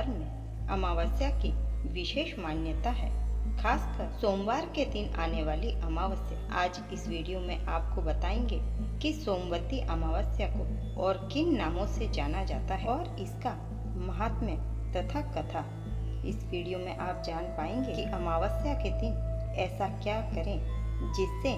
धर्म में अमावस्या की विशेष मान्यता है, खासकर सोमवार के दिन आने वाली अमावस्या। आज इस वीडियो में आपको बताएंगे कि सोमवती अमावस्या को और किन नामों से जाना जाता है और इसका महात्म्य तथा कथा। इस वीडियो में आप जान पाएंगे कि अमावस्या के दिन ऐसा क्या करें जिससे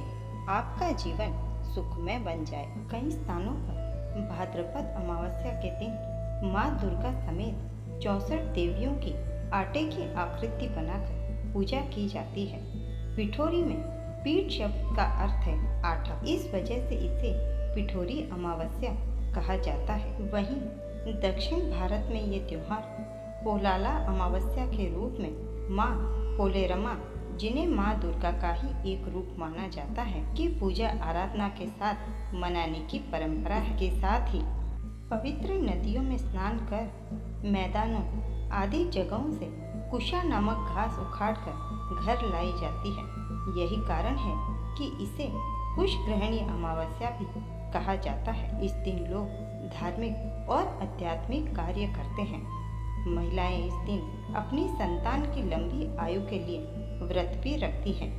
आपका जीवन सुखमय बन जाए। कई स्थानों पर भाद्रपद अमावस्या के दिन माँ दुर्गा समेत 64 देवियों की आटे की आकृति बनाकर पूजा की जाती है। पिठोरी में पीठ शब्द का अर्थ है आटा, इस वजह से इसे पिठोरी अमावस्या कहा जाता है। वहीं दक्षिण भारत में ये त्योहार पोलाला अमावस्या के रूप में माँ पोलेरमा, जिन्हें माँ दुर्गा का ही एक रूप माना जाता है, की पूजा आराधना के साथ मनाने की परंपरा है। के साथ ही पवित्र नदियों में स्नान कर मैदानों आदि जगहों से कुशा नामक घास उखाड़कर घर लाई जाती है। यही कारण है कि इसे कुश ग्रहणी अमावस्या भी कहा जाता है। इस दिन लोग धार्मिक और आध्यात्मिक कार्य करते हैं। महिलाएं इस दिन अपनी संतान की लंबी आयु के लिए व्रत भी रखती हैं।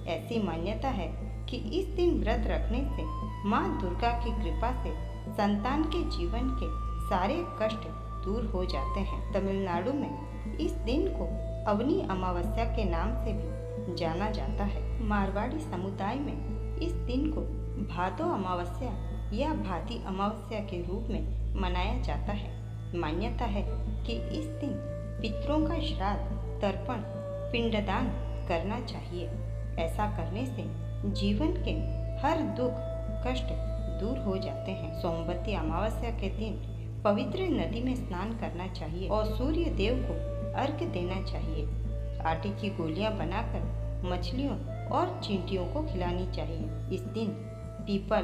ऐसी मान्यता है कि इस दिन व्रत रखने से माँ दुर्गा की कृपा से संतान के जीवन के सारे कष्ट दूर हो जाते हैं। तमिलनाडु में इस दिन को अवनी अमावस्या के नाम से भी जाना जाता है। मारवाड़ी समुदाय में इस दिन को भादो अमावस्या या भाती अमावस्या के रूप में मनाया जाता है। मान्यता है कि इस दिन पितरों का श्राद्ध, तर्पण, पिंडदान करना चाहिए। ऐसा करने से जीवन के हर दुख कष्ट दूर हो जाते हैं। सोमवती अमावस्या के दिन पवित्र नदी में स्नान करना चाहिए और सूर्य देव को अर्घ्य देना चाहिए। आटे की गोलियां बनाकर मछलियों और चींटियों को खिलानी चाहिए। इस दिन पीपल,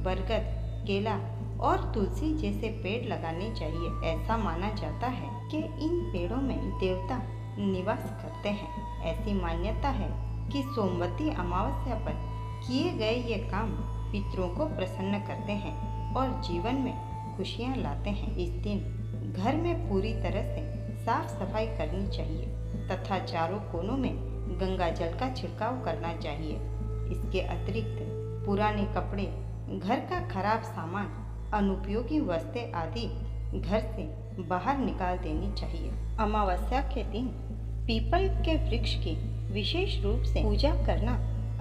बरगद, केला और तुलसी जैसे पेड़ लगाने चाहिए। ऐसा माना जाता है कि इन पेड़ों में देवता निवास करते हैं। ऐसी मान्यता है कि सोमवती अमावस्या पर किए गए ये काम पितरों को प्रसन्न करते हैं और जीवन में खुशियां लाते हैं। इस दिन घर में पूरी तरह से साफ सफाई करनी चाहिए तथा चारों कोनों में गंगा जल का छिड़काव करना चाहिए। इसके अतिरिक्त पुराने कपड़े, घर का खराब सामान, अनुपयोगी वस्तुएं आदि घर से बाहर निकाल देनी चाहिए। अमावस्या के दिन पीपल के वृक्ष की विशेष रूप से पूजा करना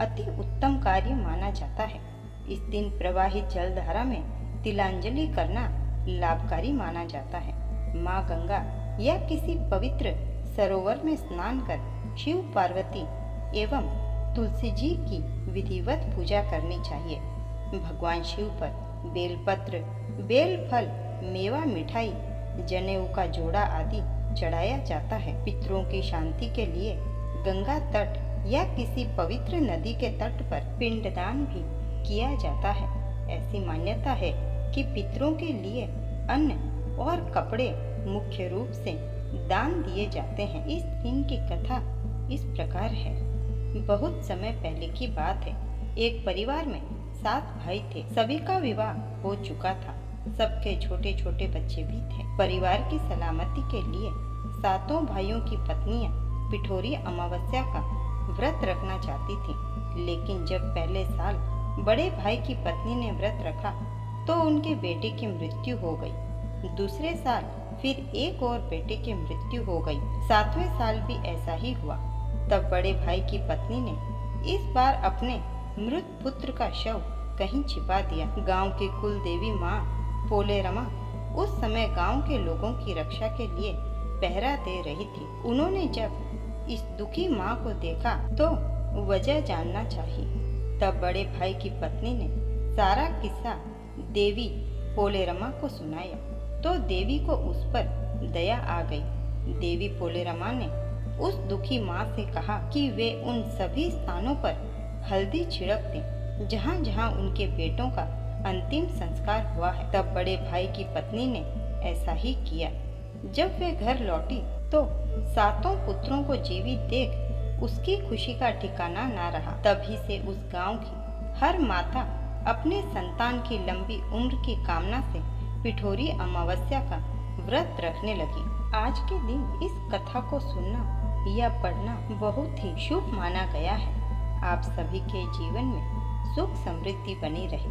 अति उत्तम कार्य माना जाता है। इस दिन प्रवाहित जलधारा में तिलांजलि करना लाभकारी माना जाता है। माँ गंगा या किसी पवित्र सरोवर में स्नान कर शिव, पार्वती एवं तुलसी जी की विधिवत पूजा करनी चाहिए। भगवान शिव पर बेलपत्र, बेलफल, मेवा, मिठाई, जनेऊ का जोड़ा आदि चढ़ाया जाता है। पितरों की शांति के लिए गंगा तट या किसी पवित्र नदी के तट पर पिंडदान भी किया जाता है। ऐसी मान्यता है कि पितरों के लिए अन्न और कपड़े मुख्य रूप से दान दिए जाते हैं। इस दिन की कथा इस प्रकार है। बहुत समय पहले की बात है। एक परिवार में 7 भाई थे। सभी का विवाह हो चुका था। सबके छोटे छोटे बच्चे भी थे। परिवार की सलामती के लिए 7 भाइयों की पत्नियां पिठोरी अमावस्या का व्रत रखना चाहती थी। लेकिन जब पहले साल बड़े भाई की पत्नी ने व्रत रखा तो उनके बेटे की मृत्यु हो गई। दूसरे साल फिर एक और बेटे की मृत्यु हो गई। 7वें साल भी ऐसा ही हुआ। तब बड़े भाई की पत्नी ने इस बार अपने मृत पुत्र का शव कहीं छिपा दिया। गांव की कुल देवी माँ पोलेरमा उस समय गांव के लोगों की रक्षा के लिए पहरा दे रही थी। उन्होंने जब इस दुखी माँ को देखा तो वजह जानना चाहिए। तब बड़े भाई की पत्नी ने सारा किस्सा देवी पोलेरमा को सुनाया तो देवी को उस पर दया आ गई। देवी पोलेरमा ने उस दुखी माँ से कहा कि वे उन सभी स्थानों पर हल्दी छिड़क दें जहाँ जहाँ उनके बेटों का अंतिम संस्कार हुआ है। तब बड़े भाई की पत्नी ने ऐसा ही किया। जब वे घर लौटी तो 7 पुत्रों को जीवित देख उसकी खुशी का ठिकाना ना रहा। तभी से उस गांव की हर माता अपने संतान की लंबी उम्र की कामना से पिठोरी अमावस्या का व्रत रखने लगी। आज के दिन इस कथा को सुनना या पढ़ना बहुत ही शुभ माना गया है। आप सभी के जीवन में सुख समृद्धि बनी रहे।